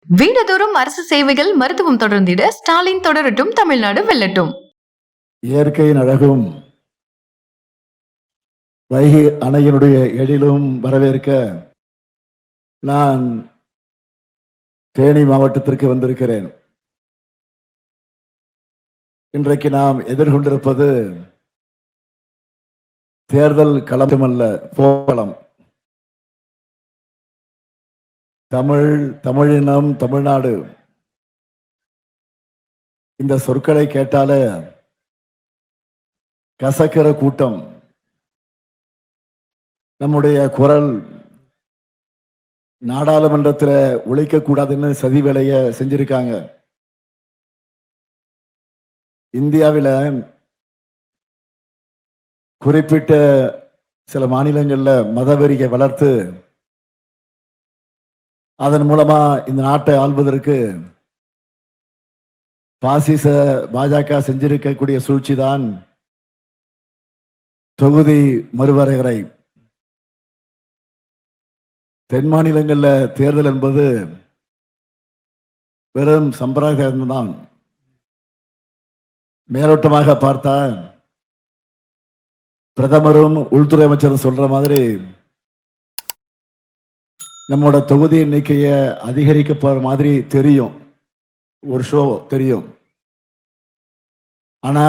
வீடுதோறும் அரசு சேவைகள் மருத்துவம் தொடர்ந்திட ஸ்டாலின் தொடரட்டும், தமிழ்நாடு வெல்லட்டும். இயற்கையின் அழகும் வைகை அணையினுடைய எழிலும் வரவேற்க நான் தேனி மாவட்டத்திற்கு வந்திருக்கிறேன். இன்றைக்கு நாம் எதிர்கொண்டிருப்பது தேர்தல் களமல்ல, போர்க்களம். தமிழினம், தமிழ்நாடு இந்த சொற்களை கேட்டாலே கசக்கிற கூட்டம். நம்முடைய குரல் நாடாளுமன்றத்தில் ஒழிக்க கூடாதுன்னு சதி வேலைய செஞ்சிருக்காங்க. இந்தியாவில் குறிப்பிட்ட சில மாநிலங்கள்ல மதவெறியை வளர்த்து அதன் மூலமா இந்த நாட்டை ஆள்வதற்கு பாசிச பாஜக செஞ்சிருக்கக்கூடிய சூழ்ச்சி தான் தொகுதி மறுவரையறை. தென் மாநிலங்கள்ல தேர்தல் என்பது வெறும் சம்பிரதாயம் தான். மேலோட்டமாக பார்த்தா பிரதமரும் உள்துறை அமைச்சரும் சொல்ற மாதிரி நம்மோட தொகுதி எண்ணிக்கையை அதிகரிக்க போற மாதிரி தெரியும், ஒரு ஷோ தெரியும். ஆனா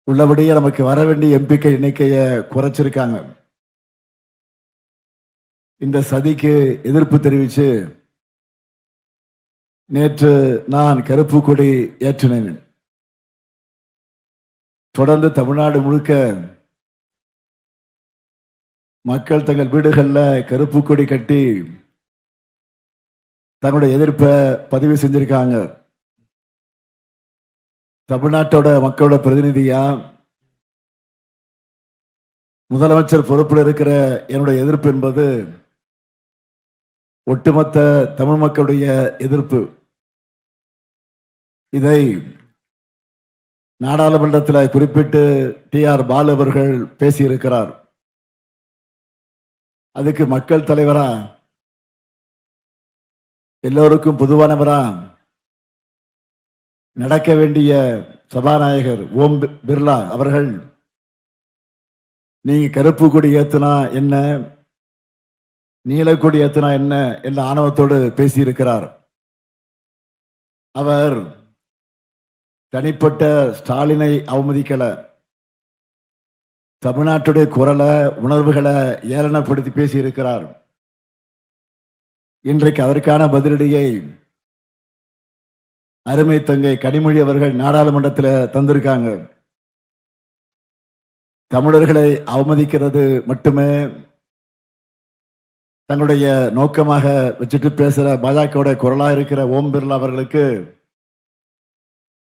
உள்ளபடியே நமக்கு வர வேண்டிய எம்பிக்கள் எண்ணிக்கையை குறைச்சிருக்காங்க. இந்த சதிக்கு எதிர்ப்பு தெரிவித்து நேற்று நான் கருப்பு கொடி ஏற்றினேன். தொடர்ந்து தமிழ்நாடு முழுக்க மக்கள் தங்கள் வீடுகளில் கருப்பு கொடி கட்டி தங்களுடைய எதிர்ப்பை பதிவு செஞ்சிருக்காங்க. தமிழ்நாட்டோட மக்களோட பிரதிநிதியா முதலமைச்சர் பொறுப்பில் இருக்கிற என்னுடைய எதிர்ப்பு என்பது ஒட்டுமொத்த தமிழ் மக்களுடைய எதிர்ப்பு. இதை நாடாளுமன்றத்தில் குறிப்பிட்டு TR பாலு அவர்கள் பேசியிருக்கிறார். அதுக்கு மக்கள் தலைவரா, எல்லோருக்கும் பொதுவானவரா நடக்க வேண்டிய சபாநாயகர் ஓம் பிர்லா அவர்கள் நீங்க கருப்பு கொடி ஏத்துனா என்ன, நீலக்கொடி ஏத்துனா என்ன என்ற ஆணவத்தோடு பேசியிருக்கிறார். அவர் தனிப்பட்ட ஸ்டாலினை அவமதிக்கல, தமிழ்நாட்டுடைய குரலை உணர்வுகளை ஏளனப்படுத்தி பேசியிருக்கிறார். இன்றைக்கு அதற்கான பதிலடியை அருமை தங்கை கனிமொழி அவர்கள் நாடாளுமன்றத்தில் தந்திருக்காங்க. தமிழர்களை அவமதிக்கிறது மட்டுமே தங்களுடைய நோக்கமாக வச்சுட்டு பேசுற பாஜகவோட குரலா இருக்கிற ஓம் பிர்லா அவர்களுக்கு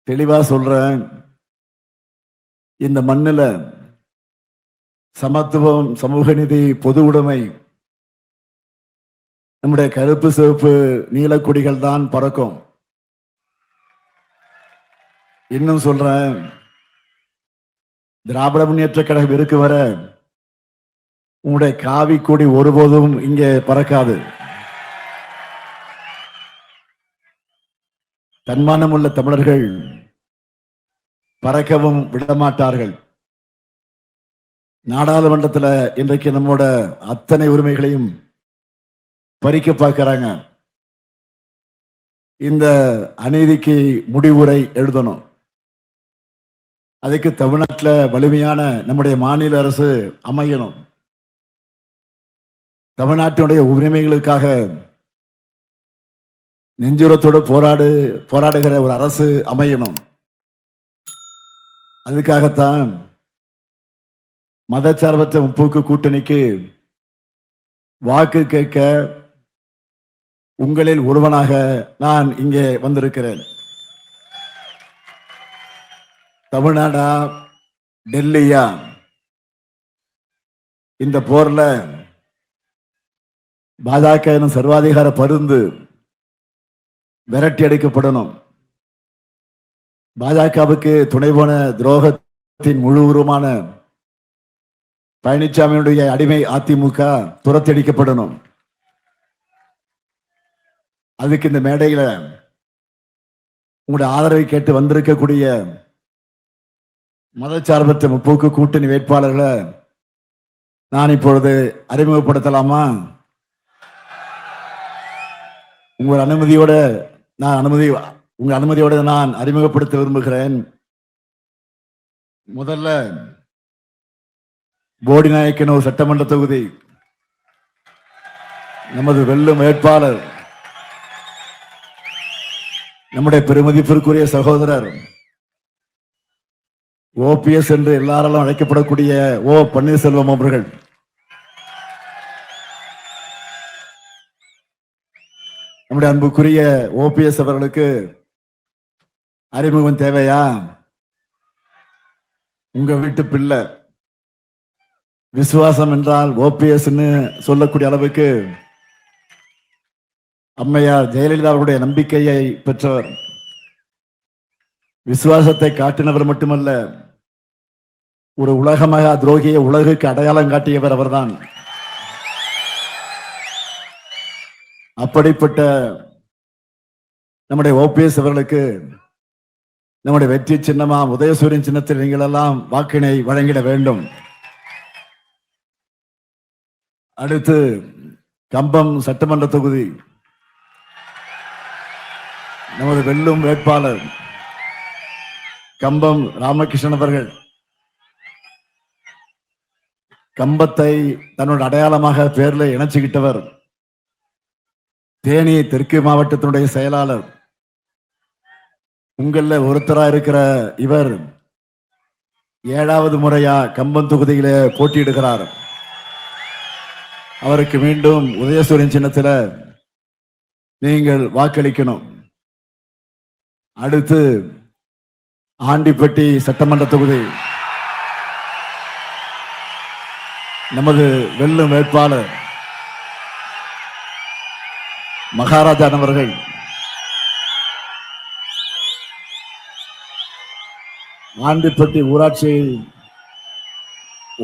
தெளிவா சொல்றேன், இந்த மண்ணில் சமத்துவம், சமூக நீதி, பொது உடைமை, நம்முடைய கருப்பு சிவப்பு நீல கொடிகள் தான் பறக்கும். இன்னும் சொல்றேன், திராவிட முன்னேற்ற கழகம் இருக்கு வர உங்களுடைய காவி கொடி ஒருபோதும் இங்கே பறக்காது. தன்மானம் உள்ள தமிழர்கள் பறக்கவும் விடமாட்டார்கள். நாடாளுமன்றத்தில் இன்றைக்கு நம்மோட அத்தனை உரிமைகளையும் பறிக்க பார்க்கிறாங்க. இந்த அநீதிக்கு முடிவுரை எழுதணும். அதுக்கு தமிழ்நாட்டில் வலிமையான நம்முடைய மாநில அரசு அமையணும். தமிழ்நாட்டினுடைய உரிமைகளுக்காக நெஞ்சுரத்தோடு போராடுகிற ஒரு அரசு அமையணும். அதுக்காகத்தான் மதச்சார்பற்ற முற்போக்கு கூட்டணிக்கு வாக்கு கேட்க உங்களில் ஒருவனாக நான் இங்கே வந்திருக்கிறேன். தமிழ்நாடா டெல்லியா, இந்த போர்ல பாஜக எனும் சர்வாதிகார பருந்து விரட்டி அடிக்கப்படணும். பாஜகவுக்கு துணை போன துரோகத்தின் முழு உருவமான பழனிசாமியுடைய அடிமை அதிமுக துரத்தி அடிக்கப்படணும். அதுக்கு இந்த மேடையில உங்களுடைய ஆதரவை கேட்டு வந்திருக்கக்கூடிய மதச்சார்பற்ற முற்போக்கு கூட்டணி வேட்பாளர்களை நான் இப்பொழுது அறிமுகப்படுத்தலாமா? உங்கள் அனுமதியோட உங்க அனுமதியோட நான் அறிமுகப்படுத்த விரும்புகிறேன். முதல்ல போடிநாயக்கனூர் சட்டமன்ற தொகுதி நமது வெல்லும் வேட்பாளர் நம்முடைய பெருமதிப்பிற்குரிய சகோதரர் ஓபிஎஸ் என்று எல்லாராலும் அழைக்கப்படக்கூடிய ஓ பன்னீர்செல்வம் அவர்கள். நம்முடைய அன்புக்குரிய ஓபிஎஸ் அவர்களுக்கு அறிமுகம் தேவையா? உங்க வீட்டு பிள்ளை விசுவாசம் என்றால் ஓபிஎஸ் சொல்லக்கூடிய அளவுக்கு அம்மையார் ஜெயலலிதா அவருடைய நம்பிக்கையை பெற்றவர். விசுவாசத்தை காட்டினவர் மட்டுமல்ல, ஒரு உலகமகா துரோகியை உலகுக்கு அடையாளம் காட்டியவர் அவர்தான். அப்படிப்பட்ட நம்முடைய ஓபிஎஸ் அவர்களுக்கு நம்முடைய வெற்றி சின்னமா உதயசூரியன் சின்னத்தில் நீங்கள் எல்லாம் வாக்கினை வழங்கிட வேண்டும். அடுத்து கம்பம் சட்டமன்ற தொகுதி நமது வெல்லும் வேட்பாளர் கம்பம் ராமகிருஷ்ணன் அவர்கள். கம்பத்தை தன்னோட அடையாளமாக பேர்ல இணைச்சுக்கிட்டவர். தேனி தெற்கு மாவட்டத்தினுடைய செயலாளர். உங்கள ஒருத்தரா இருக்கிற இவர் 7வது முறையா கம்பம் தொகுதியில போட்டியிடுகிறார். அவருக்கு மீண்டும் உதயசூரியன் சின்னத்தில் நீங்கள் வாக்களிக்கணும். அடுத்து ஆண்டிப்பட்டி சட்டமன்ற தொகுதி நமது வெல்லும் வேட்பாளர் மகாராஜா அவர்கள். ஆண்டிப்பட்டி ஊராட்சி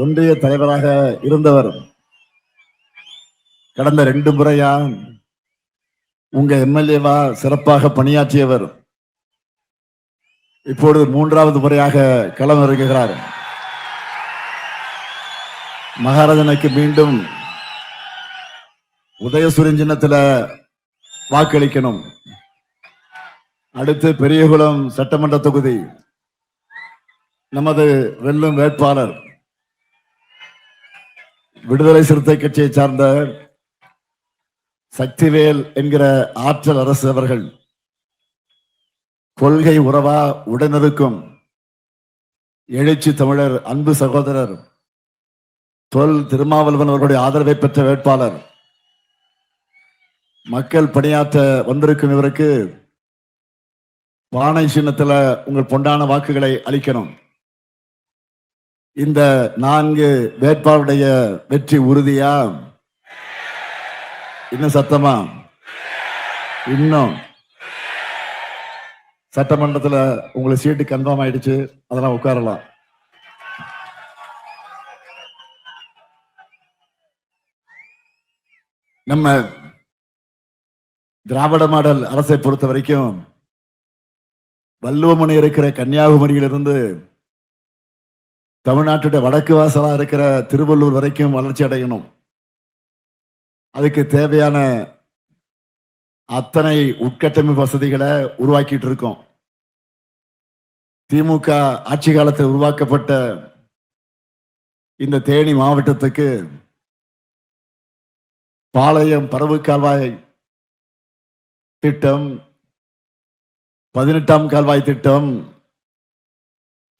ஒன்றிய தலைவராக இருந்தவர். கடந்த 2 முறையா உங்க எம்எல்ஏவா சிறப்பாக பணியாற்றியவர். இப்பொழுது 3வது முறையாக களம் இறங்குகிறார். மகாராஜனுக்கு மீண்டும் உதயசூரியன் சின்னத்தில் வாக்களிக்கணும். அடுத்து பெரியகுளம் சட்டமன்ற தொகுதி நமது வெல்லும் வேட்பாளர் விடுதலை சிறுத்தை கட்சியை சார்ந்த சக்திவேல் என்கிற ஆற்றல் அரசு அவர்கள். கொள்கை உறவா உடனிருக்கும் எழுச்சி தமிழர் அன்பு சகோதரர் தொல் திருமாவளவன் அவர்களுடைய ஆதரவை பெற்ற வேட்பாளர். மக்கள் பணியாற்ற வந்திருக்கும் இவருக்கு பானை சின்னத்தில் உங்கள் பொன்னான வாக்குகளை அளிக்கணும். இந்த 4 வேட்பாளருடைய வெற்றி உறுதியா? இன்னும் சத்தமா? இன்னும் சட்டமன்றத்தில் உங்களுக்கு சீட்டு கன்ஃபார்ம் ஆயிடுச்சு. அதெல்லாம் உட்காரலாம். நம்ம திராவிட மாடல் அரசை பொறுத்த வரைக்கும் வள்ளுவமணி இருக்கிற கன்னியாகுமரியிலிருந்து தமிழ்நாட்டுடைய வடக்கு வாசலா இருக்கிற திருவள்ளூர் வரைக்கும் வளர்ச்சி அடையணும். அதுக்கு தேவையான அத்தனை உட்கட்டமைப்பு வசதிகளை உருவாக்கிட்டு இருக்கோம். திமுக ஆட்சி காலத்தில் உருவாக்கப்பட்ட இந்த தேனி மாவட்டத்துக்கு பாளையம் பரவு கால்வாய் திட்டம், 18ஆம் கால்வாய் திட்டம்,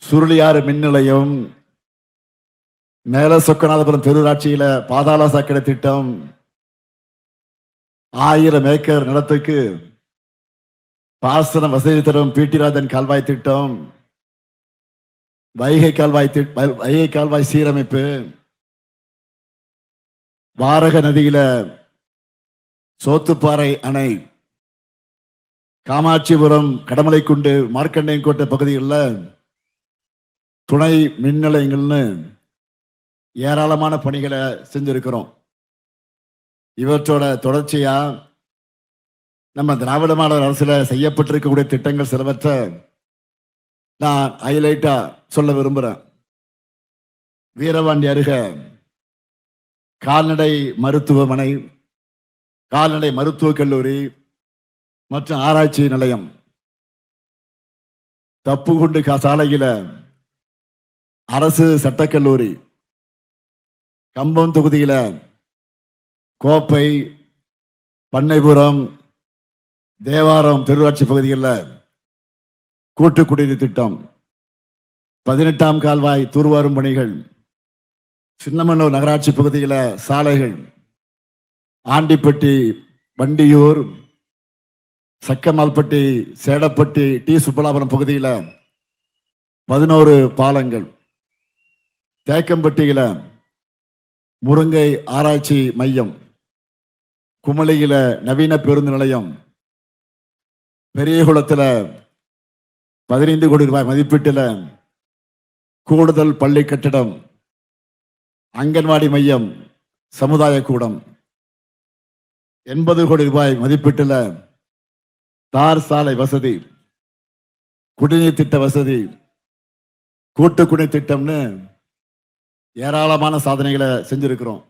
சுருளியாறு மின் நிலையம், மேல சொக்கநாதபுரம் பேரூராட்சியில பாதாள சாக்கடை திட்டம், 1000 ஏக்கர் நிலத்துக்கு பாசன வசதி தரும் பிடிராஜன் கால்வாய் திட்டம், வைகை கால்வாய் சீரமைப்பு, வாரக நதியில சோத்துப்பாறை அணை, காமாட்சிபுரம் கடமலைக்குண்டு மார்க்கண்டையன்கோட்டை பகுதிகளில் துணை மின் நிலையங்கள்னு ஏராளமான பணிகளை செஞ்சிருக்கிறோம். இவற்றோட தொடர்ச்சியா நம்ம திராவிட மாடல் அரசுல செய்யப்பட்டிருக்கக்கூடிய திட்டங்கள் சிலவற்றை நான் ஹைலைட்டா சொல்ல விரும்புறேன். வீரபாண்டி அருகே கால்நடை மருத்துவமனை, கால்நடை மருத்துவக் கல்லூரி மற்றும் ஆராய்ச்சி நிலையம், தப்புகுண்டு சாலையில அரசு சட்டக்கல்லூரி, கம்பம் தொகுதியில கோப்பை, பண்ணைபுரம், தேவாரம் தெருவாட்சி பகுதிகளில் கூட்டு குடிநீர் திட்டம், 18ஆம் கால்வாய் தூர்வாரும் பணிகள், சின்னமனூர் நகராட்சி பகுதியில சாலைகள், ஆண்டிப்பட்டி, வண்டியூர், சக்கமால்பட்டி, சேடப்பட்டி, டி சுப்பலாபுரம் பகுதியில 11 பாலங்கள், தேக்கம்பட்டியில முருங்கை ஆராய்ச்சி மையம், குமளியில நவீன பேருந்து நிலையம், பெரியகுளத்துல 15 கோடி ரூபாய் மதிப்பீட்டில் கூடுதல் பள்ளி கட்டிடம், அங்கன்வாடி மையம், சமுதாய கூடம், 80 கோடி ரூபாய் மதிப்பீட்டில் தார் சாலை வசதி, குடிநீர் திட்ட வசதி, கூட்டு குடிநீர் திட்டம்னு ஏராளமான சாதனைகளை செஞ்சிருக்கிறோம்.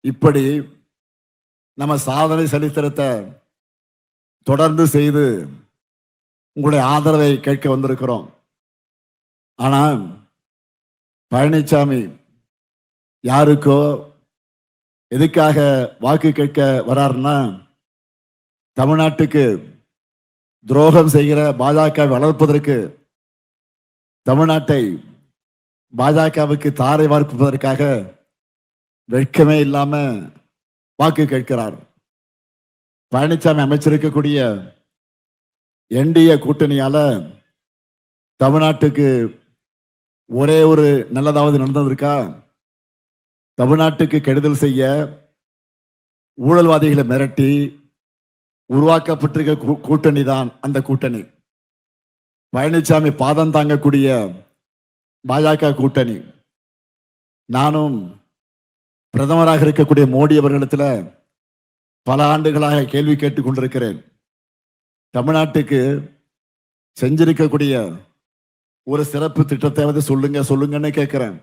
இப்படி நம்ம சாதனை சரித்திரத்தை தொடர்ந்து செய்து உங்களுடைய ஆதரவை கேட்க வந்திருக்கிறோம். ஆனா பழனிசாமி யாருக்கோ எதுக்காக வாக்கு கேட்க வராருன்னா, தமிழ்நாட்டுக்கு துரோகம் செய்கிற பாஜக வளர்ப்பதற்கு, தமிழ்நாட்டை பாஜகவுக்கு தாரை வார்ப்பதற்காக வெட்கமே இல்லாம வாக்கு கேட்கிறார். பழனிசாமி அமைச்சிருக்கக்கூடிய என்டிஏ கூட்டணியால தமிழ்நாட்டுக்கு ஒரே ஒரு நல்லதாவது நடந்ததற்கா? தமிழ்நாட்டுக்கு கெடுதல் செய்ய ஊழல்வாதிகளை மிரட்டி உருவாக்கப்பட்டிருக்க கூட்டணி தான் அந்த கூட்டணி. பழனிசாமி பாதம் தாங்கக்கூடிய பாஜக கூட்டணி. நானும் பிரதமராக இருக்கக்கூடிய மோடி அவர்களிடத்துல பல ஆண்டுகளாக கேள்வி கேட்டுக் கொண்டிருக்கிறேன். தமிழ்நாட்டுக்கு செஞ்சிருக்கக்கூடிய ஒரு சிறப்பு திட்டத்தை வந்து சொல்லுங்கன்னு கேட்கிறேன்.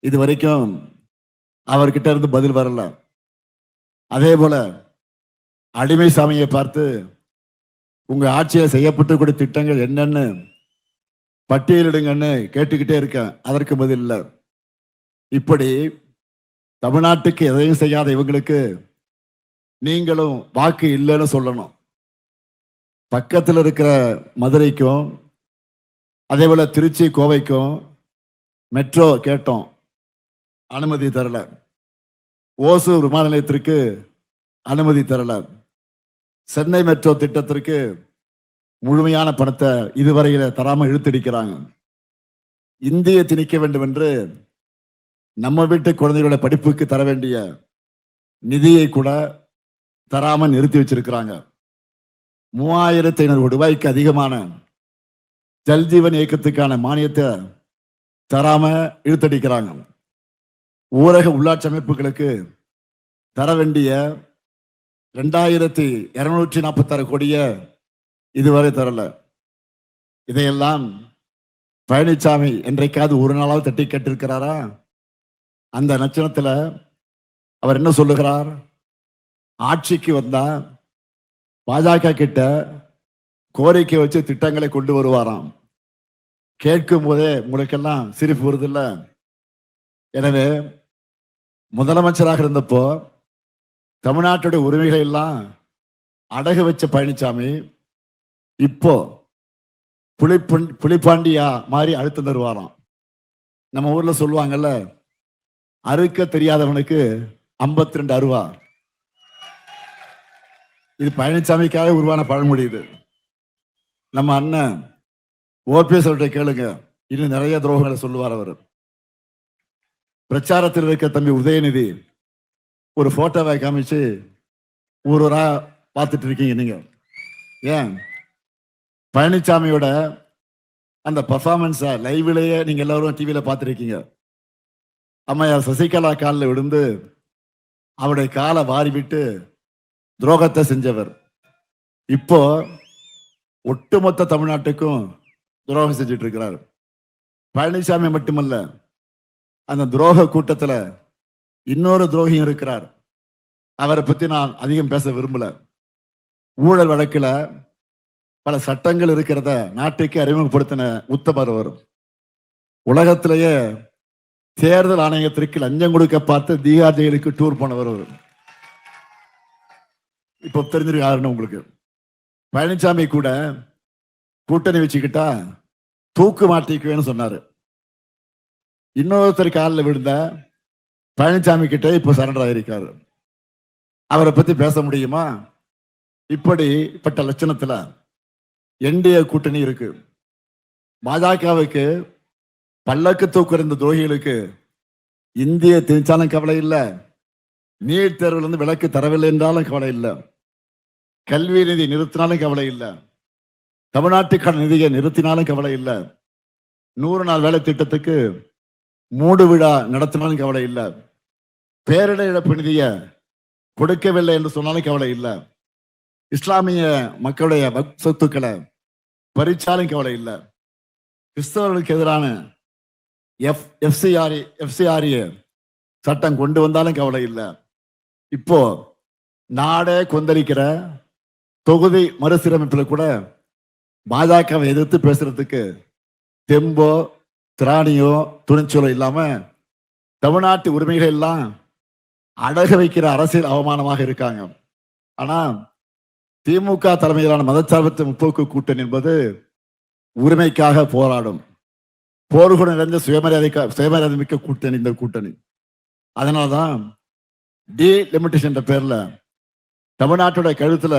இது வரைக்கும் அவர்கிட்ட இருந்து பதில் வரல. அதே போல அடிமை சாமியை பார்த்து உங்க ஆட்சியில் செய்யப்பட்டு திட்டங்கள் என்னன்னு பட்டியலிடுங்கன்னு கேட்டுக்கிட்டே இருக்கேன். அதற்கு பதில் இல்லை. இப்படி தமிழ்நாட்டுக்கு எதையும் செய்யாத இவங்களுக்கு நீங்களும் வாக்கு இல்லைன்னு சொல்லணும். பக்கத்தில் இருக்கிற மதுரைக்கும் அதே போல திருச்சி, கோவைக்கும் மெட்ரோ கேட்டோம், அனுமதி தரல. ஓசூர் விமான நிலையத்திற்கு அனுமதி தரல. சென்னை மெட்ரோ திட்டத்திற்கு முழுமையான பணத்தை இதுவரையில தராம இழுத்தடிக்கிறாங்க. இந்திய திணிக்க வேண்டும் என்று நம்ம வீட்டு குழந்தைகளோட படிப்புக்கு தர வேண்டிய நிதியை கூட தராம நிறுத்தி வச்சிருக்கிறாங்க. 3500 கோடி ரூபாய்க்கு அதிகமான ஜல்ஜீவன் இயக்கத்துக்கான மானியத்தை தராம இழுத்தடிக்கிறாங்க. ஊரக உள்ளாட்சி அமைப்புகளுக்கு தர வேண்டிய 2246 கோடிய இதுவரை தரல. இதையெல்லாம் பழனிசாமி என்றைக்காவது ஒரு நாளாவது தட்டி கேட்டிருக்கிறாரா? அந்த நட்சத்திரத்துல அவர் என்ன சொல்லுகிறார்? ஆட்சிக்கு வந்தா பாஜக கிட்ட கோரிக்கை வச்சு திட்டங்களை கொண்டு வருவாராம். கேட்கும் போதே உங்களுக்கெல்லாம் சிரிப்பு வருது இல்ல? எனவே முதலமைச்சராக இருந்தப்போ தமிழ்நாட்டுடைய உரிமைகளை எல்லாம் அடகு வச்ச பழனிசாமி இப்போ புலிப்பாண்டியா மாதிரி அழுத்தம் தருவாராம். நம்ம ஊர்ல சொல்லுவாங்கல்ல, அறுக்க தெரியாதவனுக்கு 52 அருவா. இது பழனிசாமிக்காக உருவான பழமொழி. இது நம்ம அண்ணன் ஓபிஎஸ் அவர்கிட்ட கேளுங்க, இன்னும் நிறைய துரோகங்களை சொல்லுவார் அவர். பிரச்சாரத்தில் இருக்க தம்பி உதயநிதி ஒரு போட்டோவை காமிச்சு ஊரா பார்த்துட்டு இருக்கீங்க நீங்க. ஏன் பழனிசாமியோட அந்த பர்ஃபார்மன்ஸை லைவ்லயே நீங்க எல்லாரும் டிவியில பார்த்துருக்கீங்க. அம்மையார் சசிகலா காலில் விழுந்து அவருடைய காலை வாரி விட்டு துரோகத்தை செஞ்சவர். இப்போ ஒட்டுமொத்த தமிழ்நாட்டுக்கும் துரோகம் செஞ்சுட்டு இருக்கிறார். பழனிசாமி மட்டுமல்ல, அந்த துரோக கூட்டத்துல இன்னொரு துரோகியும் இருக்கிறார். அவரை பத்தி நான் அதிகம் பேச விரும்பல. ஊழல் வழக்குல பல சட்டங்கள் இருக்கிறத நாட்டுக்கு அறிமுகப்படுத்தின உத்தமர் அவர். உலகத்திலேயே தேர்தல் ஆணையத்திற்கு லஞ்சம் கொடுக்க பார்த்து தீகார் ஜெயிலுக்கு டூர் போனவர் அவர். இப்ப தெரிஞ்சிருக்கு யாருன்னு உங்களுக்கு. பழனிசாமி கூட கூட்டணி வச்சுக்கிட்டா தூக்கு மாட்டிக்குவேன்னு சொன்னாரு. இன்னொருத்தர் காலில் விழுந்த பழனிசாமி கிட்ட இப்ப சரண்டர் ஆயிருக்காரு. அவரை பத்தி பேச முடியுமா? இப்படிப்பட்ட லட்சணத்துல என்டிஏ கூட்டணி இருக்கு. பாஜகவுக்கு பல்லக்கு தூக்குற துரோகிகளுக்கு இந்திய திணிச்சாலும் கவலை இல்லை, நீட் தேர்வுல இருந்து விலக்கு தரவில்லை என்றாலும் கவலை இல்லை, கல்வி நிதி நிறுத்தினாலும் கவலை இல்லை, தமிழ்நாட்டுக்கான நிதியை நிறுத்தினாலும் கவலை இல்லை, 100 நாள் வேலை திட்டத்துக்கு மூடு விழா நடத்தினாலும் கவலை இல்லை, பேரிடர் இழப்பு நிதியை கொடுக்கவில்லை என்று சொன்னாலும் கவலை இல்லை, இஸ்லாமிய மக்களுடைய சொத்துக்களை பறிச்சாலும் கவலை இல்லை, கிறிஸ்தவர்களுக்கு எதிரான எஃப்சிஆர்ஏ சட்டம் கொண்டு வந்தாலும் கவலை இல்லை. இப்போ நாடே கொந்தளிக்கிற தொகுதி மறுசீரமைப்பில் கூட பாஜகவை எதிர்த்து பேசுறதுக்கு தெம்போ திராணியோ துணிச்சலோ இல்லாம தமிழ்நாட்டு உரிமைகள் எல்லாம் அடகு வைக்கிற அரசியல் அவமானமாக இருக்காங்க. ஆனா திமுக தலைமையிலான மதச்சார்பற்ற முற்போக்கு கூட்டணி என்பது உரிமைக்காக போராடும், போர்க்குணம் நிறைந்த சுயமரியாதை மிக்க கூட்டணி இந்த கூட்டணி. அதனால்தான் டீலிமிட்டேஷன் என்ற பேர்ல தமிழ்நாட்டுடைய கழுத்துல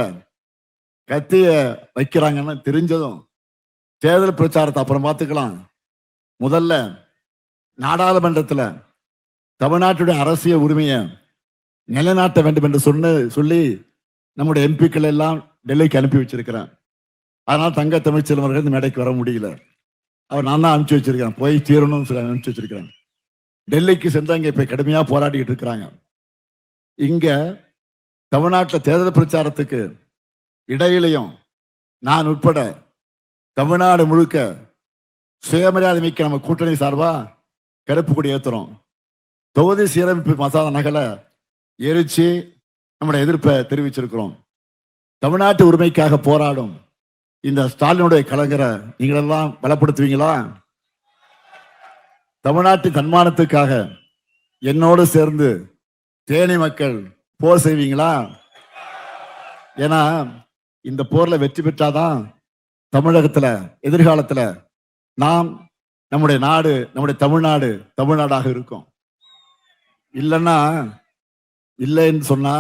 கத்திய வைக்கிறாங்கன்னு தெரிஞ்சதும் தேர்தல் பிரச்சாரத்தை அப்புறம் பார்த்துக்கலாம், முதல்ல நாடாளுமன்றத்துல தமிழ்நாட்டுடைய அரசியல் உரிமையை நிலைநாட்ட வேண்டும் என்று சொல்லி நம்முடைய எம்பிக்கள் எல்லாம் டெல்லிக்கு அனுப்பி வச்சிருக்கிறேன். அதனால தங்க தமிழ்ச்செல்வன் அவர்கள் இந்த மேடைக்கு வர முடியல. அவர் நான் தான் அனுப்பிச்சு வச்சிருக்கேன், போய் தீரணும்னு சொல்லி அனுப்பிச்சு வச்சிருக்கிறேன். டெல்லிக்கு சென்று அங்கே இப்ப கடுமையா போராடிட்டு இருக்கிறாங்க. இங்க தமிழ்நாட்டில் தேர்தல் பிரச்சாரத்துக்கு இடையிலையும் நான் உட்பட தமிழ்நாடு முழுக்க சுயமரியாதை மிக்க நம்ம கூட்டணி சார்பா கருப்பு கொடி ஏத்துறோம். தொகுதி சீரமைப்பு மசோதா நகலை எரிச்சு நம்முடைய எதிர்ப்பை தெரிவிச்சிருக்கிறோம். தமிழ்நாட்டு உரிமைக்காக போராடும் இந்த ஸ்டாலினுடைய கலைஞரை நீங்களெல்லாம் பலப்படுத்துவீங்களா? தமிழ்நாட்டு தன்மானத்துக்காக என்னோடு சேர்ந்து தேனி மக்கள் போர் செய்வீங்களா? ஏன்னா இந்த போர்ல வெற்றி பெற்றாதான் தமிழகத்துல எதிர்காலத்துல நாம் நம்முடைய நாடு நம்முடைய தமிழ்நாடாக இருக்கும். இல்லைன்னா இல்லைன்னு சொன்னா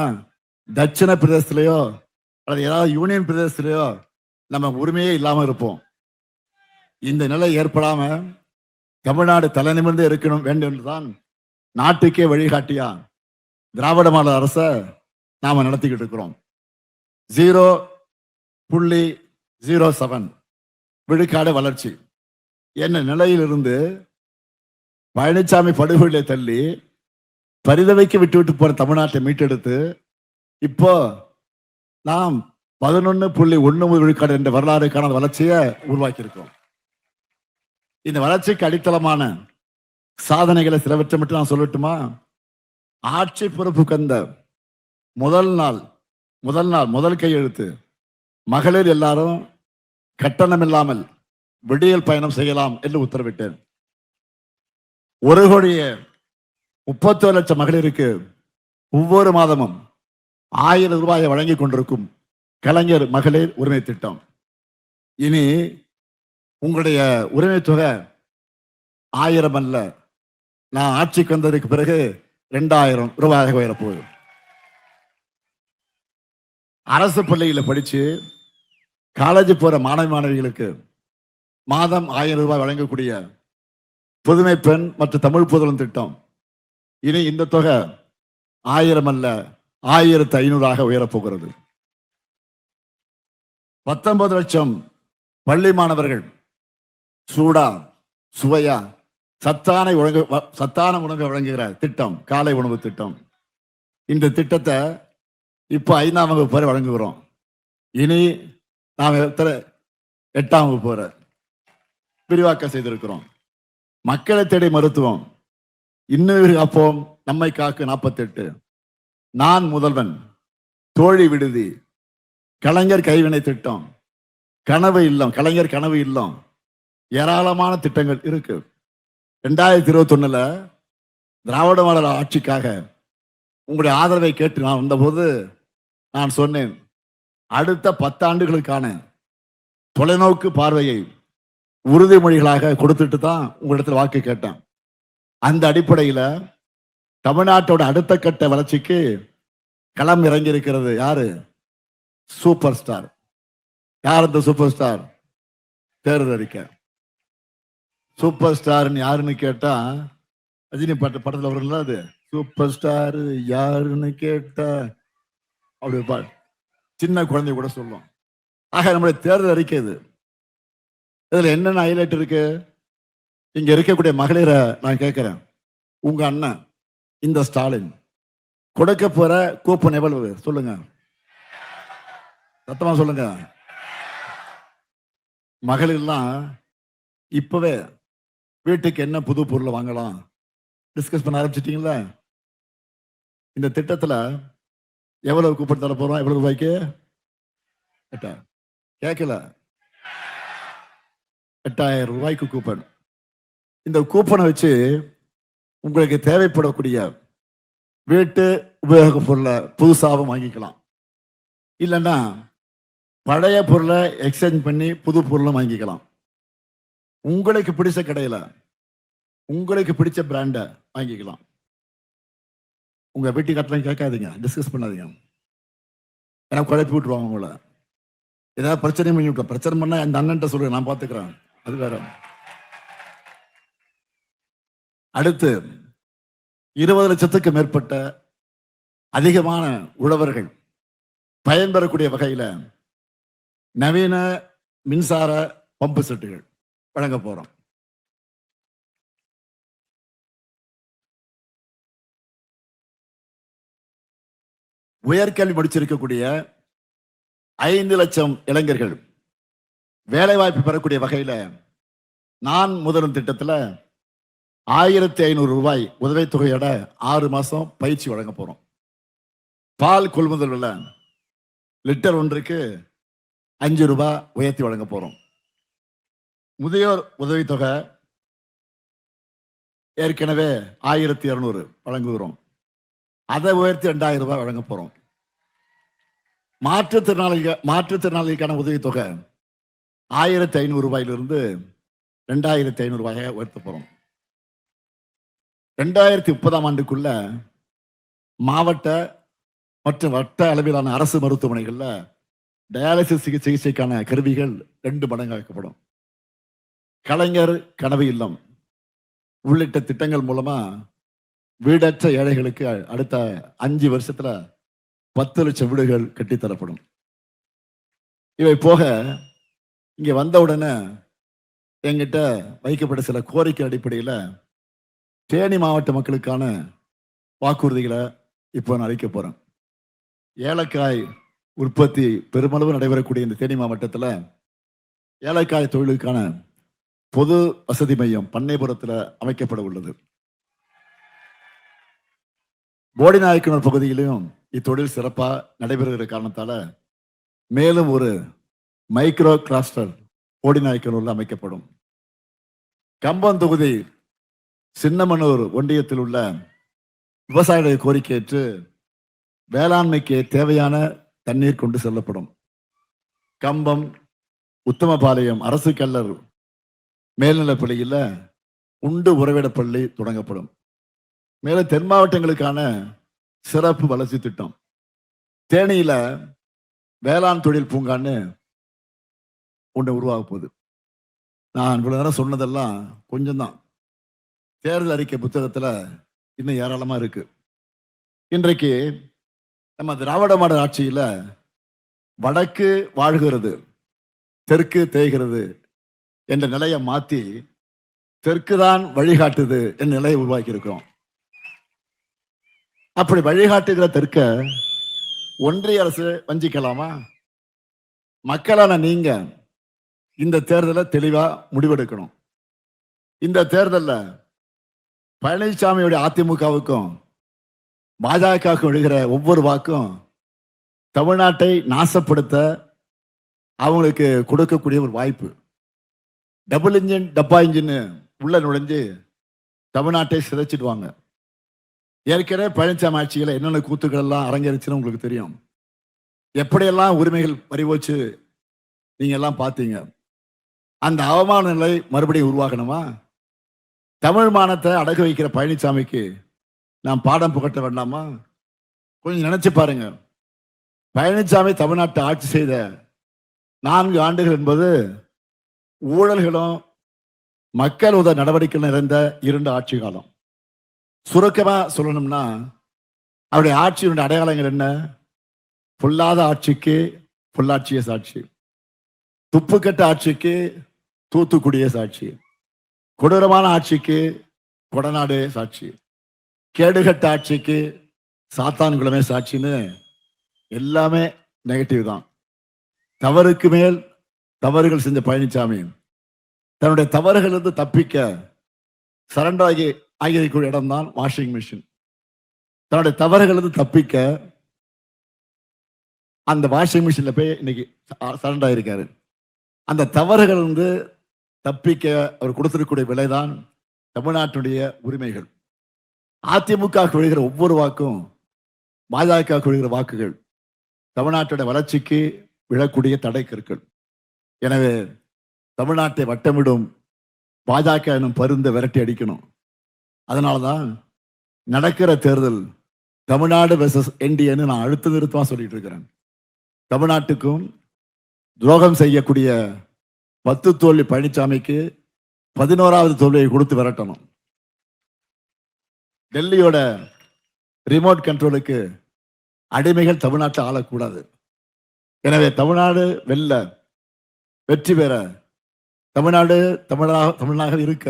தட்சிண பிரதேசத்திலேயோ அல்லது ஏதாவது யூனியன் பிரதேசத்திலேயோ நம்ம உரிமையே இல்லாம இருப்போம். இந்த நிலை ஏற்படாம தமிழ்நாடு தலை நிமிர்ந்து இருக்கணும் வேண்டும் என்றுதான் நாட்டுக்கே வழிகாட்டியா திராவிட மாடல் அரசை நாம நடத்திக்கிட்டு இருக்கிறோம். 0.07 விழுக்காடு வளர்ச்சி என்ன நிலையிலிருந்து பழனிசாமி படுகொலை தள்ளி பரிதவிக்க விட்டு போற தமிழ்நாட்டை மீட்டெடுத்து இப்போ நாம் 11.1 விழுக்காடு என்ற வரலாறுக்கான வளர்ச்சியை உருவாக்கி இருக்கோம். இந்த வளர்ச்சிக்கு அடித்தளமான சாதனைகளை சிலவற்றை மட்டும் நான் சொல்லட்டுமா? ஆட்சி பொறுப்புக்கு வந்த முதல் கையெழுத்து மகளிர் எல்லாரும் கட்டணம் இல்லாமல் விடியல் பயணம் செய்யலாம் என்று உத்தரவிட்டேன். 1,31,00,000 மகளிருக்கு ஒவ்வொரு மாதமும் 1000 ரூபாயை வழங்கி கொண்டிருக்கும் கலைஞர் மகளிர் உரிமை திட்டம். இனி உங்களுடைய உரிமை தொகை 1000 அல்ல, நான் ஆட்சிக்கு வந்ததுக்கு பிறகு 2000 ரூபாயாக உயரப்போகுது. அரசு பள்ளியில படிச்சு காலேஜ் போற மாணவிகளுக்கு மாதம் 1000 ரூபாய் வழங்கக்கூடிய புதுமை பெண் மற்றும் தமிழ் புதல்வன் திட்டம் இனி இந்த தொகை 1000 அல்ல 1500 உயரப்போகிறது. 19 லட்சம் பள்ளி மாணவர்கள் சூடா சுவையா சத்தான உணவு வழங்குகிற திட்டம் காலை உணவு திட்டம். இந்த திட்டத்தை இப்போ 5ஆம் வகுப்பு வரை வழங்குகிறோம். இனி நாம் 8ஆம் வகுப்பு வரை விரிவாக்கம் செய்திருக்கிறோம். மக்களை தேடி மருத்துவம், இன்னுயிர் காப்போம் நம்மை காக்கு 48, நான் முதல்வன், தோழி விடுதி, கலைஞர் கைவினை திட்டம், கனவு இல்லம், கலைஞர் கனவு இல்லம், ஏராளமான திட்டங்கள் இருக்கு. 2021 திராவிட மாடல் ஆட்சிக்காக உங்களுடைய ஆதரவை கேட்டு நான் வந்தபோது நான் சொன்னேன், அடுத்த 10 ஆண்டுகளுக்கான தொலைநோக்கு பார்வையை உறுதிமொழிகளாக கொடுத்துட்டு தான் உங்களிடத்தில் வாக்கு கேட்டேன். அந்த அடிப்படையில் தமிழ்நாட்டோட அடுத்த கட்ட வளர்ச்சிக்கு களம் இறங்கி இருக்கிறது யாரு? Super star. யார் அந்த சூப்பர் ஸ்டார்? தேர்தல் அறிக்கை. சூப்பர் ஸ்டார் யாருன்னு கேட்டா ரஜினி படத்துல வருங்களா, அது சூப்பர் ஸ்டார் யாருன்னு கேட்டா அப்படி சின்ன குழந்தை கூட சொல்லும். ஆக நம்முடைய தேர்தல் அறிக்கை இது. இதுல என்னென்ன ஹைலைட் இருக்கு? இங்க இருக்கக்கூடிய மகளிரை நான் கேட்கிறேன், உங்க அண்ணன் இந்த ஸ்டாலின் கொடுக்க போற கூப்பன் எவ்வளவு சொல்லுங்க, சத்தமா சொல்லுங்க. மகளிர்லாம் இப்பவே வீட்டுக்கு என்ன புது பொருளை வாங்கலாம் டிஸ்கஸ் பண்ண ஆரம்பிச்சிட்டீங்களா? இந்த திட்டத்துல எவ்வளவு கூப்பன் தர போறோம்? எவ்வளவு ரூபாய்க்கு கேட்கல, 8000 ரூபாய்க்கு கூப்பன். இந்த கூப்பனை வச்சு உங்களுக்கு தேவைப்படக்கூடிய வீட்டு உபயோக பொருளை புதுசாகவும் வாங்கிக்கலாம். இல்லைன்னா பழைய பொருளை எக்ஸ்சேஞ்ச் பண்ணி புது பொருளும் வாங்கிக்கலாம். உங்களுக்கு பிடிச்ச கடையில உங்களுக்கு பிடிச்ச பிராண்டை வாங்கிக்கலாம். உங்க வீட்டுக்காரலாம் கேட்காதீங்க, டிஸ்கஸ் பண்ணாதீங்க, ஏன்னா குழப்பி விட்டுருவாங்க உங்களை. ஏதாவது பிரச்சனை பண்ணி விட்டோம், பிரச்சனை பண்ணா அந்த அண்ணன்ட்ட சொல்லுங்க, நான் பார்த்துக்கிறேன், அது வேற. அடுத்து 20 லட்சத்துக்கு மேற்பட்ட அதிகமான உழவர்கள் பயன்பெறக்கூடிய வகையில நவீன மின்சார பம்பு செட்டுகள் வழங்க போறோம். உயர்கல்வி முடிச்சிருக்கக்கூடிய 5 லட்சம் இளைஞர்கள் வேலை வாய்ப்பு பெறக்கூடிய வகையில நான் முதலும் திட்டத்தில் 1500 ரூபாய் உதவித்தொகையோட 6 மாசம் பயிற்சி வழங்க போறோம். பால் கொள்முதல் விலை லிட்டர் ஒன்றுக்கு 5 ரூபாய் உயர்த்தி வழங்க போறோம். முதியோர் உதவித்தொகை ஏற்கனவே 1200 வழங்குகிறோம், அதை உயர்த்தி 2000 ரூபாய் வழங்க போறோம். மாற்றுத்திறனாளிகளுக்கான உதவித்தொகை 1500 ரூபாயிலிருந்து 2500 ரூபாயை உயர்த்த போறோம். 2030ஆம் ஆண்டுக்குள்ள மாவட்ட மற்றும் வட்ட அளவிலான அரசு மருத்துவமனைகள்ல டயாலிசிஸ் சிகிச்சைக்கான கருவிகள் 2 மடங்காக்கப்படும். கலைஞர் கனவு இல்லம் உள்ளிட்ட திட்டங்கள் மூலமா வீடற்ற ஏழைகளுக்கு அடுத்த 5 வருஷத்துல 10 லட்சம் வீடுகள் கட்டித்தரப்படும். இவை போக இங்க வந்த உடனே என்கிட்ட வைக்கப்பட்ட சில கோரிக்கை அடிப்படையில் தேனி மாவட்ட மக்களுக்கான வாக்குறுதிகளை இப்போ நான் அளிக்க போறேன். ஏலக்காய் உற்பத்தி பெருமளவு நடைபெறக்கூடிய இந்த தேனி மாவட்டத்தில் ஏலக்காய் தொழிலுக்கான பொது வசதி மையம் பண்ணைபுரத்தில் அமைக்கப்பட உள்ளது. போடிநாயக்கனூர் பகுதியிலும் இத்தொழில் சிறப்பாக நடைபெறுகிற காரணத்தால மேலும் ஒரு மைக்ரோ கிளஸ்டர் போடிநாயக்கனூர்ல அமைக்கப்படும். கம்பம் தொகுதி சின்னமனூர் ஒன்றியத்தில் உள்ள விவசாயிகளுடைய கோரிக்கையேற்று வேளாண்மைக்கு தேவையான தண்ணீர் கொண்டு செல்லப்படும். கம்பம் உத்தமபாளையம் அரசு கல்லர் மேல்நிலைப்பள்ளியில் உண்டு உறைவிட பள்ளி தொடங்கப்படும். மேலும் தென் மாவட்டங்களுக்கான சிறப்பு வளர்ச்சி திட்டம் தேனியில வேளாண் தொழில் பூங்கான்னு ஒன்று உருவாக போகுது. நான் இவ்வளவு நேரம் சொன்னதெல்லாம் கொஞ்சம் தான், தேர்தல் அறிக்கை புத்தகத்துல இன்னும் ஏராளமா இருக்கு. இன்றைக்கு நம்ம திராவிட மாடல் ஆட்சியில வடக்கு வாழ்கிறது தெற்கு தேய்கிறது என்ற நிலையை மாத்தி தெற்கு தான் வழிகாட்டுது என்ற நிலையை உருவாக்கி இருக்கிறோம். அப்படி வழிகாட்டுகிற தெற்க ஒன்றிய அரசு வஞ்சிக்கலாமா? மக்களான நீங்க இந்த தேர்தலை தெளிவா முடிவெடுக்கணும். இந்த தேர்தல்ல பழனிசாமியுடைய அதிமுகவுக்கும் பாஜகவுக்கும் விழுகிற ஒவ்வொரு வாக்கும் தமிழ்நாட்டை நாசப்படுத்த அவங்களுக்கு கொடுக்கக்கூடிய ஒரு வாய்ப்பு. டபுள் இன்ஜின் டப்பா இன்ஜின் உள்ள நுழைஞ்சு தமிழ்நாட்டை சிதைச்சிடுவாங்க. ஏற்கனவே பழனிசாமி ஆட்சியில் என்னென்ன கூத்துக்கள் எல்லாம் அரங்கேறிச்சுன்னு உங்களுக்கு தெரியும். எப்படியெல்லாம் உரிமைகள் பறிவோச்சு நீங்க எல்லாம் பார்த்தீங்க. அந்த அவமான நிலை மறுபடியும் உருவாக்கணுமா? தமிழ் மானத்தை அடகு வைக்கிற பழனிசாமிக்கு நாம் பாடம் புகட்ட வேண்டாமா? கொஞ்சம் நினைச்சு பாருங்க. பழனிசாமி தமிழ்நாட்டை ஆட்சி செய்த 4 ஆண்டுகள் என்பது ஊழல்களும் மக்கள் உதவி நடவடிக்கைகள் நிறைந்த 2 ஆட்சி காலம். சுருக்கமா சொல்லணும்னா அவருடைய ஆட்சியினுடைய அடையாளங்கள் என்ன? பொல்லாத ஆட்சிக்கு பொள்ளாச்சிய சாட்சி, துப்புக்கட்ட ஆட்சிக்கு தூத்துக்குடியே சாட்சி, கொடூரமான ஆட்சிக்கு கொடநாடு சாட்சி, கேடுகட்ட ஆட்சிக்கு சாத்தான்குளமே சாட்சின்னு எல்லாமே நெகட்டிவ் தான். தவறுக்கு மேல் தவறுகள் செஞ்ச பழனிசாமி தன்னுடைய தவறுகளிலிருந்து தப்பிக்க சரண்டர் ஆகியிருக்கிற இடம்தான் வாஷிங் மிஷின். தன்னுடைய தவறுகளிலிருந்து தப்பிக்க அந்த வாஷிங் மிஷின்ல போய் இன்னைக்கு சரண்டர் ஆகியிருக்காரு. அந்த தவறுகள் வந்து தப்பிக்க அவர் கொடுத்திருக்கக்கூடிய விலைதான் தமிழ்நாட்டுடைய உரிமைகள். அதிமுக விழுகிற ஒவ்வொரு வாக்கும் பாஜக விழுகிற வாக்குகள் தமிழ்நாட்டுடைய வளர்ச்சிக்கு விழக்கூடிய தடை கற்கள். எனவே தமிழ்நாட்டை வட்டமிடும் பாஜக எனும் பருந்த விரட்டி அடிக்கணும். அதனாலதான் நடக்கிற தேர்தல் தமிழ்நாடு வெர்சஸ் என்டிஏன்னு நான் அழுத்த நிறுத்தமா சொல்லிட்டு இருக்கிறேன். தமிழ்நாட்டுக்கும் துரோகம் செய்யக்கூடிய 10 தோல்வி பழனிசாமிக்கு 11வது தோல்வியை கொடுத்து விரட்டணும். டெல்லியோட ரிமோட் கண்ட்ரோலுக்கு அடிமைகள் தமிழ்நாட்டை ஆளக்கூடாது. எனவே தமிழ்நாடு வெற்றி பெற தமிழ்நாடு தமிழாக இருக்க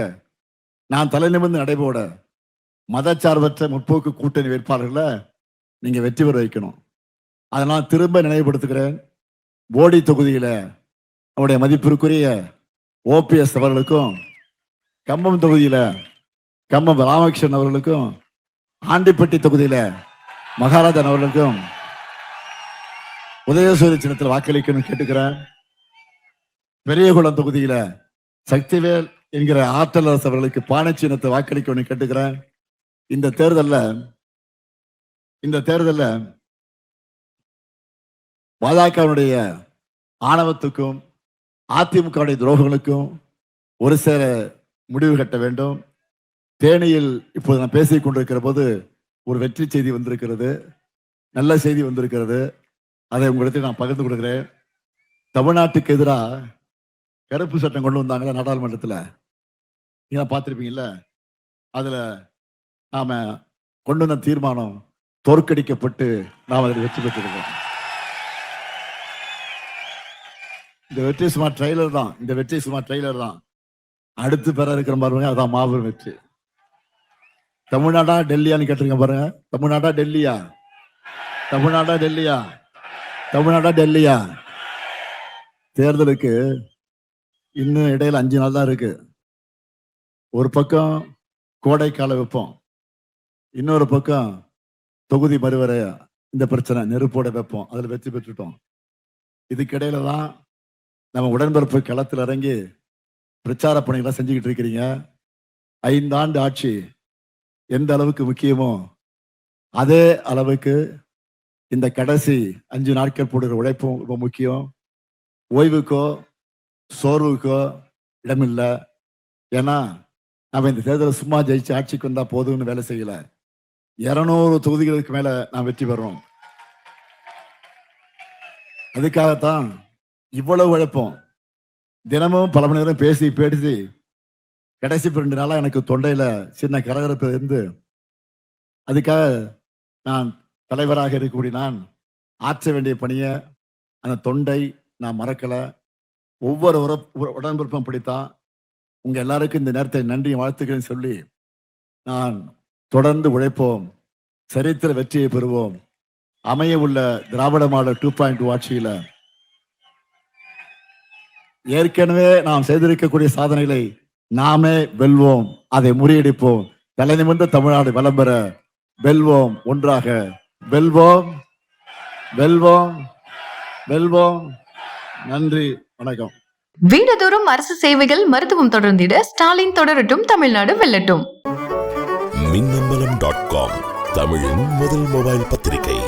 நான் தலை நிமிர்ந்து நடைபோட மதச்சார்பற்ற முற்போக்கு கூட்டணி வேட்பாளர்களை நீங்க வெற்றி பெற வைக்கணும். அதனால் திரும்ப நினைவுபடுத்துகிறேன். போடி தொகுதியில அவருடைய மதிப்பிற்குரிய ஓபிஎஸ் அவர்களுக்கும், கம்பம் தொகுதியில கம்பம் ராமகிருஷ்ணன் அவர்களுக்கும், ஆண்டிப்பட்டி தொகுதியில மகாராஜன் அவர்களுக்கும் உதயசூரிய சின்னத்தில் வாக்களிக்கணும் கேட்டுக்கிறேன். பெரியகுளம் தொகுதியில சக்திவேல் என்கிற ஆற்றல் அரசு அவர்களுக்கு பானை சின்னத்தை வாக்களிக்கணும் கேட்டுக்கிறேன். இந்த தேர்தல்ல பாஜகவுடைய ஆணவத்துக்கும் அதிமுகவுடைய துரோகங்களுக்கும் ஒரு சேர முடிவு கட்ட வேண்டும். தேனியில் இப்போது நான் பேசிக் கொண்டிருக்கிற போது ஒரு வெற்றி செய்தி வந்திருக்கிறது, நல்ல செய்தி வந்திருக்கிறது. அதை உங்களிடத்தில் நான் பகிர்ந்து கொடுக்கிறேன். தமிழ்நாட்டுக்கு எதிராக கருப்பு சட்டம் கொண்டு வந்தாங்களா நாடாளுமன்றத்தில், நீங்க பார்த்திருப்பீங்கல்ல. அதுல நாம கொண்டு வந்த தீர்மானம் தோற்கடிக்கப்பட்டு நாம் அதில் வெற்றி பெற்றிருக்கோம். இந்த வெற்றி சும்மா ட்ரெய்லர் தான். அடுத்து பெற இருக்கிற பாருங்க, அதான் மாபெரும் வெற்றி. தமிழ்நாடா டெல்லியான்னு கேட்டிருக்க பாருங்க. தமிழ்நாடா டெல்லியா? தேர்தலுக்கு இன்னும் இடையில 5 நாள் தான் இருக்கு. ஒரு பக்கம் கோடைக்கால வெப்பம், இன்னொரு பக்கம் தொகுதி மறுவரை இந்த பிரச்சனை நெருப்போட வெப்பம். அதுல வெற்றி பெற்றுட்டோம். இதுக்கிடையில தான் நம்ம உடன்பிறப்பு களத்தில் இறங்கி பிரச்சார பணிகளை செஞ்சுக்கிட்டு இருக்கிறீங்க. 5 ஆண்டு ஆட்சி எந்த அளவுக்கு முக்கியமோ அதே அளவுக்கு இந்த கடைசி 5 நாட்கள் போடுகிற உழைப்பும் ரொம்ப முக்கியம். ஓய்வுக்கோ சோர்வுக்கோ இடமில்லை. ஏன்னா நம்ம இந்த தேர்தலை சும்மா ஜெயிச்சு ஆட்சிக்கு வந்தா போதும்னு வேலை செய்யல. 200 தொகுதிகளுக்கு மேல நாம் வெற்றி பெறோம். அதுக்காகத்தான் இவ்வளவு உழைப்போம். தினமும் பல மணி நேரம் பேசி கடைசி 2 நாளா எனக்கு தொண்டையில சின்ன கரகரப்பு இருந்து, அதுக்காக நான் தலைவராக இருக்கக்கூடிய நான் ஆற்ற வேண்டிய பணியை அந்த தொண்டை நான் மறக்கல. ஒவ்வொரு உடன்பிறப்பும் பிடித்தான். உங்க எல்லாருக்கும் இந்த நேரத்தை நன்றி வாழ்த்துக்கள் சொல்லி நான் தொடர்ந்து உழைப்போம், சரித்திர வெற்றியை பெறுவோம். அமைய உள்ள திராவிட மாடல் 2.2 ஆட்சியில ஏற்கனவே நாம் செய்திருக்கக்கூடிய சாதனைகளை நாமே வெல்வோம், அதை முறியடிப்போம். தலை நிமிர்ந்த தமிழ்நாடு வலம் பெற வெல்வோம், ஒன்றாக வெல்வோம், வெல்வோம், வெல்வோம். நன்றி, வணக்கம். வீடுதோறும் அரசு சேவைகள் மருத்துவம் தொடர்ந்திட ஸ்டாலின் தொடரட்டும், தமிழ்நாடு வெல்லட்டும். மின்னம்பலம்.com தமிழின் முதல் மொபைல் பத்திரிகை.